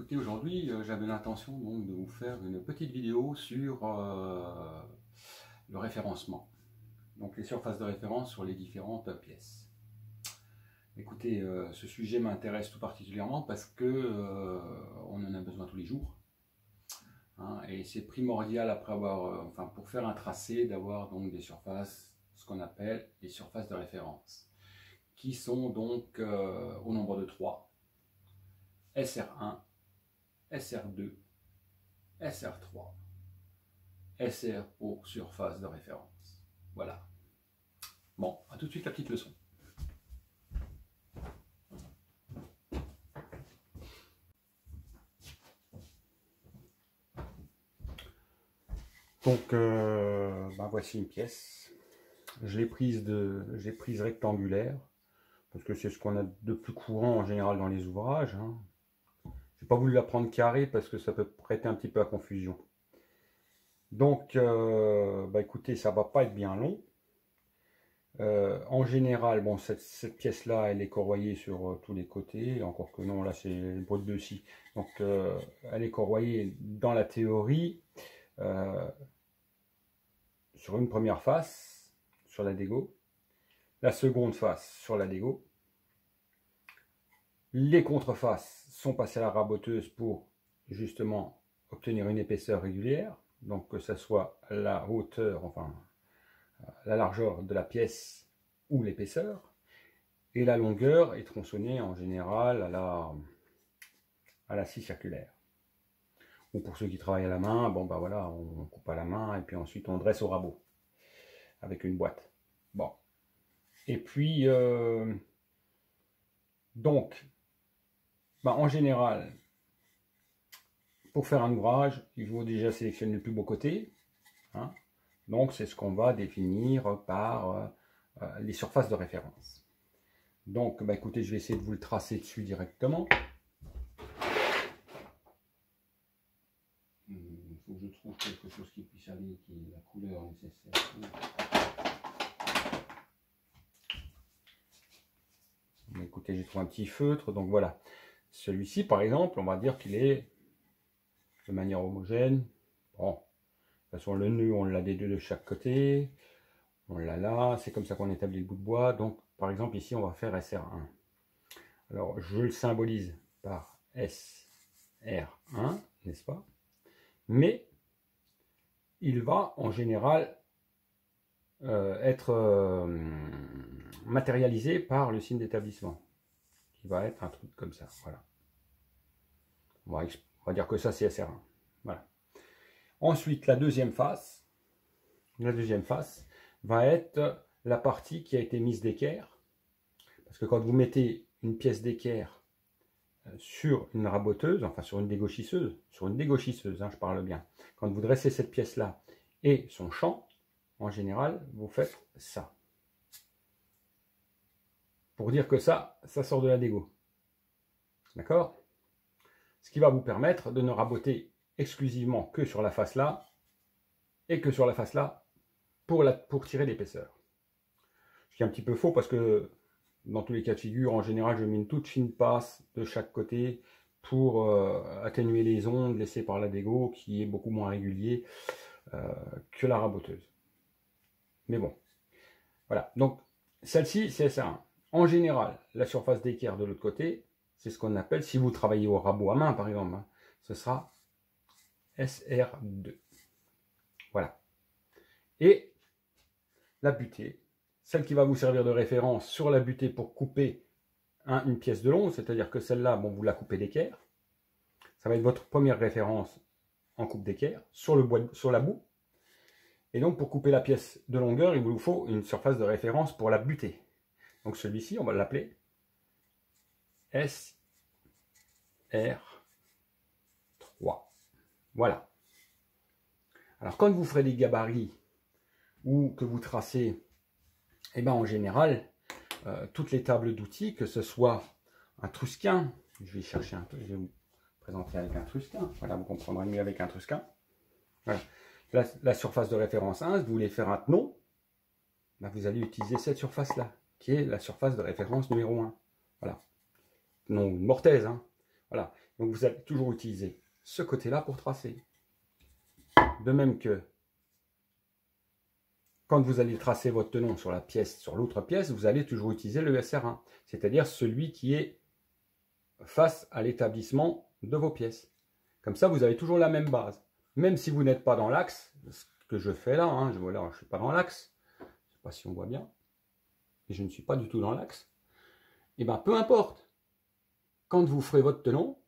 écoutez, aujourd'hui, j'avais l'intention donc de vous faire une petite vidéo sur le référencement. Donc les surfaces de référence sur les différentes pièces. Écoutez, ce sujet m'intéresse tout particulièrement parce que on en a besoin tous les jours. Hein, et c'est primordial après avoir, pour faire un tracé, d'avoir donc des surfaces, ce qu'on appelle les surfaces de référence, qui sont donc au nombre de 3. SR1, SR2, SR3, SR pour surface de référence. Voilà. Bon, à tout de suite la petite leçon. Donc, voici une pièce. Je l'ai prise rectangulaire, parce que c'est ce qu'on a de plus courant en général dans les ouvrages. Hein. Je n'ai pas voulu la prendre carrée parce que ça peut prêter un petit peu à confusion. Donc, écoutez, ça va pas être bien long. En général, bon, cette pièce-là, elle est corroyée sur tous les côtés, encore que non, là c'est le brut de scie. Donc, elle est corroyée dans la théorie sur une première face, sur la dégo, la seconde face sur la dégo. Les contrefaces sont passées à la raboteuse pour justement obtenir une épaisseur régulière, donc que ce soit la hauteur, la largeur de la pièce ou l'épaisseur, et la longueur est tronçonnée en général à la scie circulaire. Ou pour ceux qui travaillent à la main, voilà, on coupe à la main et puis ensuite on dresse au rabot avec une boîte. Bon. Et puis, en général, pour faire un ouvrage, il faut déjà sélectionner le plus beau côté. Hein. Donc, c'est ce qu'on va définir par les surfaces de référence. Donc, écoutez, je vais essayer de vous le tracer dessus directement. Il faut que je trouve quelque chose qui puisse aller, qui ait la couleur nécessaire. Écoutez, j'ai trouvé un petit feutre, donc voilà. Celui-ci, par exemple, on va dire qu'il est de manière homogène. Bon, de toute façon, le nœud, on l'a des deux de chaque côté. On l'a là, c'est comme ça qu'on établit le bout de bois. Donc, par exemple, ici, on va faire SR1. Alors, je le symbolise par SR1, n'est-ce pas? Mais, il va, en général, être matérialisé par le signe d'établissement, qui va être un truc comme ça. Voilà. On va dire que ça, c'est SR1. Voilà. Ensuite, la deuxième face va être la partie qui a été mise d'équerre. Parce que quand vous mettez une pièce d'équerre sur une raboteuse, enfin sur une dégauchisseuse, hein, je parle bien. Quand vous dressez cette pièce-là et son champ, en général, vous faites ça. Pour dire que ça sort de la dégo. D'accord? Ce qui va vous permettre de ne raboter exclusivement que sur la face là et que sur la face là pour tirer l'épaisseur. Ce qui est un petit peu faux parce que dans tous les cas de figure, en général, je mets une toute fine passe de chaque côté pour atténuer les ondes laissées par la dégo qui est beaucoup moins régulier que la raboteuse. Mais bon, voilà. Donc, celle-ci, c'est SR1. En général, la surface d'équerre de l'autre côté, c'est ce qu'on appelle, si vous travaillez au rabot à main par exemple, hein, ce sera SR2. Voilà. Et la butée, celle qui va vous servir de référence sur la butée pour couper une pièce de long, c'est-à-dire que celle-là, vous la coupez d'équerre. Ça va être votre première référence en coupe d'équerre sur la boue. Et donc pour couper la pièce de longueur, il vous faut une surface de référence pour la butée. Donc celui-ci, on va l'appeler SR3. Voilà. Alors quand vous ferez des gabarits ou que vous tracez, en général, toutes les tables d'outils, que ce soit un trusquin, je vais chercher un peu, je vais vous présenter avec un trusquin, voilà, vous comprendrez mieux avec un trusquin. Voilà. La surface de référence 1, si vous voulez faire un tenon, vous allez utiliser cette surface-là, qui est la surface de référence numéro 1. Voilà. Non, une mortaise. Hein. Voilà. Donc vous allez toujours utiliser ce côté-là pour tracer. De même que quand vous allez tracer votre tenon sur la pièce, sur l'autre pièce, vous allez toujours utiliser le SR1, c'est-à-dire celui qui est face à l'établissement de vos pièces. Comme ça, vous avez toujours la même base. Même si vous n'êtes pas dans l'axe, ce que je fais là, hein, je ne suis pas dans l'axe, je ne sais pas si on voit bien, et je ne suis pas du tout dans l'axe, et bien peu importe, quand vous ferez votre tenon,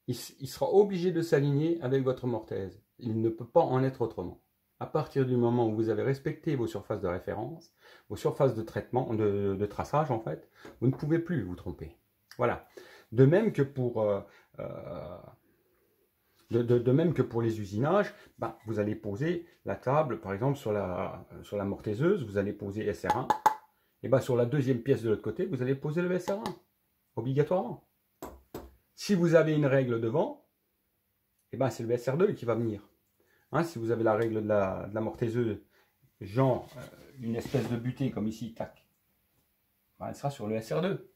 il sera obligé de s'aligner avec votre mortaise. Il ne peut pas en être autrement. À partir du moment où vous avez respecté vos surfaces de référence, vos surfaces de traitement, de traçage en fait, vous ne pouvez plus vous tromper. Voilà. De même que pour les usinages, ben, vous allez poser la table, par exemple sur la mortaiseuse, vous allez poser SR1, et ben, sur la deuxième pièce de l'autre côté, vous allez poser le SR1, obligatoirement. Si vous avez une règle devant, et ben, c'est le SR2 qui va venir. Hein, si vous avez la règle de la mortaiseuse, genre une espèce de butée comme ici, tac, ben, elle sera sur le SR2. Vous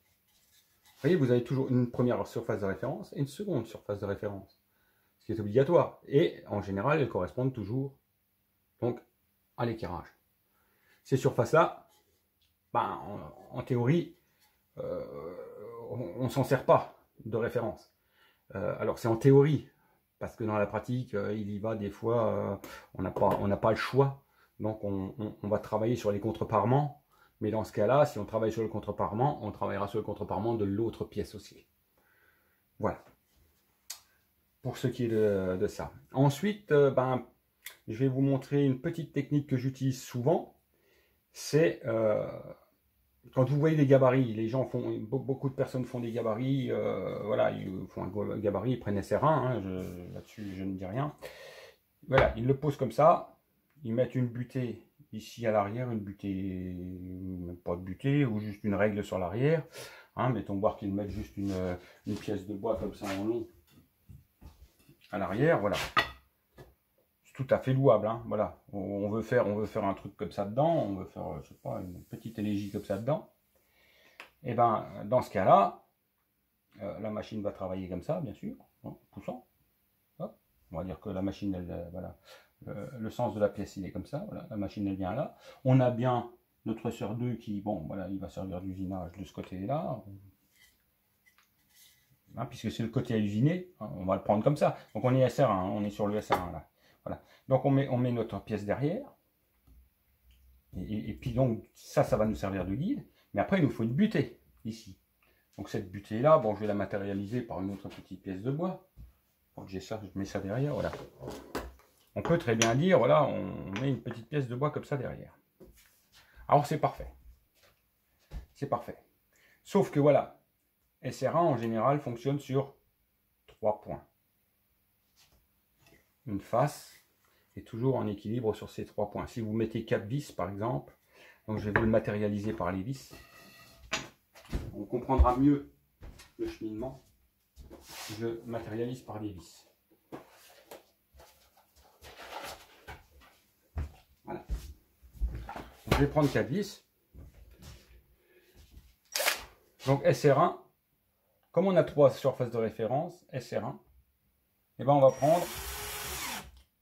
voyez, vous avez toujours une première surface de référence et une seconde surface de référence, ce qui est obligatoire. Et en général, elles correspondent toujours donc, à l'équerrage. Ces surfaces-là, ben, en théorie, on ne s'en sert pas de référence. Alors c'est en théorie, parce que dans la pratique, il y va des fois, on n'a pas le choix. Donc on va travailler sur les contreparements. Mais dans ce cas-là, si on travaille sur le contreparement, on travaillera sur le contreparement de l'autre pièce aussi. Voilà. Pour ce qui est de ça. Ensuite, ben, je vais vous montrer une petite technique que j'utilise souvent. C'est quand vous voyez des gabarits, les gens font, beaucoup de personnes font des gabarits, voilà, ils font un gabarit, ils prennent SR1, hein, là-dessus je ne dis rien. Voilà, ils le posent comme ça, ils mettent une butée ici à l'arrière, une butée, même pas de butée, ou juste une règle sur l'arrière. Hein, mettons voir qu'ils mettent juste une pièce de bois comme ça en long à l'arrière, voilà. C'est tout à fait louable, hein, voilà. On veut faire un truc comme ça dedans, on veut faire, je sais pas, une petite élégie comme ça dedans. Et ben, dans ce cas-là, la machine va travailler comme ça, bien sûr, en poussant. Hop. On va dire que la machine, elle, voilà, le sens de la pièce, il est comme ça, voilà, la machine, elle vient là. On a bien notre SR2 qui, bon, voilà, il va servir d'usinage de ce côté-là. Hein, puisque c'est le côté à usiner, hein, on va le prendre comme ça. Donc on est SR1, hein, on est sur le SR1 là. Voilà. Donc on met notre pièce derrière. Et puis donc ça va nous servir de guide. Mais après il nous faut une butée ici. Donc cette butée là, bon je vais la matérialiser par une autre petite pièce de bois. Donc j'ai ça, je mets ça derrière, voilà. On peut très bien dire, voilà, on met une petite pièce de bois comme ça derrière. Alors c'est parfait. C'est parfait. Sauf que voilà, SR1 en général fonctionne sur 3 points. Une face est toujours en équilibre sur ces 3 points. Si vous mettez 4 vis par exemple, donc je vais vous le matérialiser par les vis, on comprendra mieux le cheminement. Je matérialise par les vis. Voilà. Je vais prendre 4 vis. Donc SR1, comme on a 3 surfaces de référence, SR1, et ben on va prendre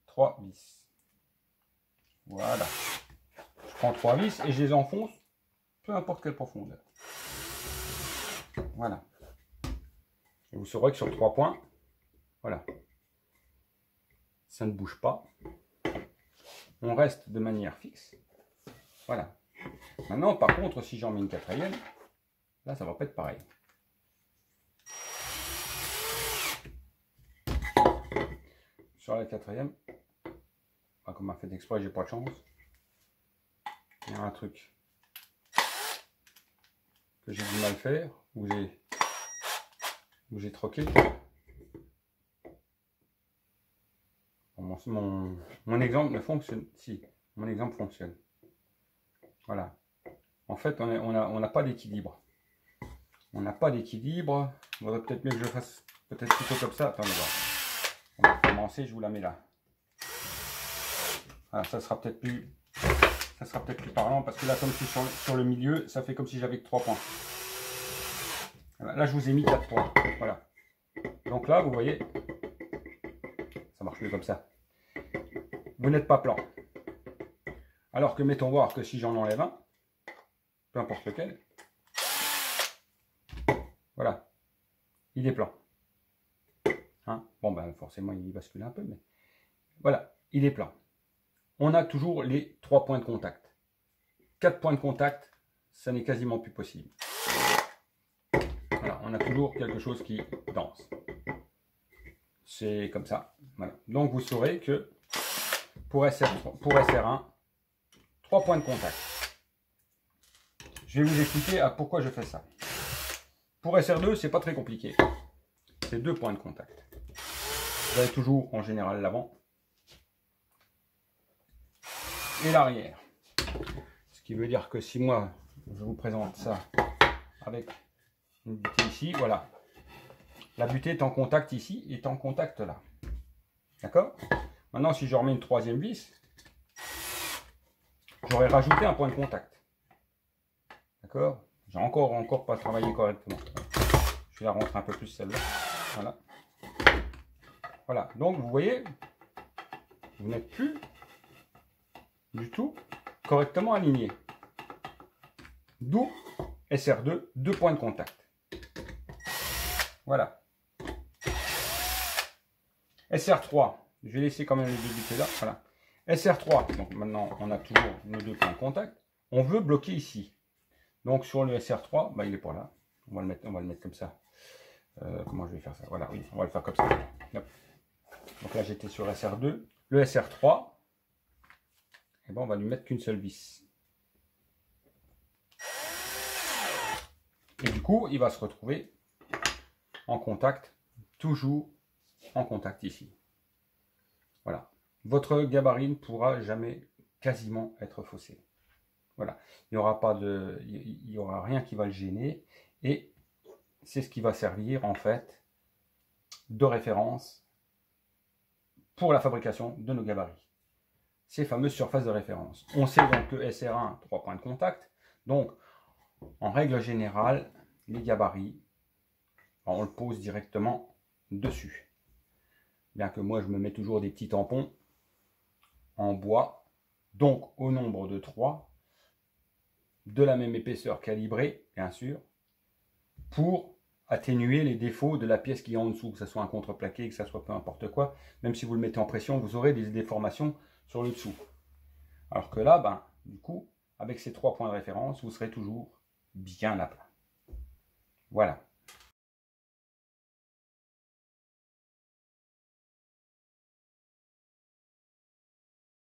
3 vis. Voilà. Je prends 3 vis et je les enfonce, peu importe quelle profondeur. Voilà. Et vous saurez que sur 3 points, voilà, ça ne bouge pas. On reste de manière fixe. Voilà. Maintenant, par contre, si j'en mets une quatrième, là, ça va pas être pareil. Sur la quatrième, comme on a fait exprès, j'ai pas de chance. Il y a un truc que j'ai du mal faire, où j'ai troqué. Mon exemple ne fonctionne. Si, mon exemple fonctionne. Voilà. En fait, on n'a pas d'équilibre. On n'a pas d'équilibre. Il vaudrait peut-être mieux que je fasse peut-être plutôt comme ça. Attendez voir. On va commencer, je vous la mets là. Voilà, ça sera peut-être plus parlant parce que là, comme je suis sur le milieu, ça fait comme si j'avais que 3 points. Voilà, là, je vous ai mis 4 points. Voilà. Donc là, vous voyez, ça marche plus comme ça. Vous n'êtes pas plan. Alors que mettons voir que si j'en enlève un, peu importe lequel, voilà, il est plan. Hein, bon, ben forcément, il bascule un peu, mais voilà, il est plan. On a toujours les 3 points de contact. 4 points de contact, ça n'est quasiment plus possible. Voilà, on a toujours quelque chose qui danse. C'est comme ça. Voilà. Donc vous saurez que pour SR1, 3 points de contact. Je vais vous expliquer pourquoi je fais ça. Pour SR2, c'est pas très compliqué. C'est 2 points de contact. Vous avez toujours en général l'avant et l'arrière. Ce qui veut dire que si moi je vous présente ça avec une butée ici, voilà. La butée est en contact ici et est en contact là. D'accord? Maintenant, si je remets une 3e vis, j'aurais rajouté un point de contact. D'accord? J'ai encore pas travaillé correctement. Je vais la rentrer un peu plus celle-là. Voilà. Voilà. Donc, vous voyez, vous n'êtes plus du tout correctement aligné. D'où SR2, 2 points de contact. Voilà. SR3, je vais laisser quand même les deux butées là. Voilà. SR3, donc maintenant on a toujours nos 2 points de contact. On veut bloquer ici. Donc sur le SR3, bah, il est pas là. On va le mettre comme ça. Comment je vais faire ça? Voilà, oui, on va le faire comme ça. Hop. Donc là j'étais sur SR2. Le SR3, et ben, on va lui mettre qu'une seule vis. Et du coup, il va se retrouver en contact, toujours en contact ici. Voilà. Votre gabarit ne pourra jamais quasiment être faussé. Voilà. Il n'y aura rien qui va le gêner. Et c'est ce qui va servir en fait de référence pour la fabrication de nos gabarits. Ces fameuses surfaces de référence. On sait donc que SR1, 3 points de contact. Donc, en règle générale, les gabarits, on le pose directement dessus. Bien que moi, je me mets toujours des petits tampons en bois, donc au nombre de 3, de la même épaisseur calibrée, bien sûr, pour atténuer les défauts de la pièce qui est en dessous, que ce soit un contreplaqué, que ce soit peu importe quoi. Même si vous le mettez en pression, vous aurez des déformations sur le dessous. Alors que là, ben, du coup, avec ces 3 points de référence, vous serez toujours bien à plat. Voilà.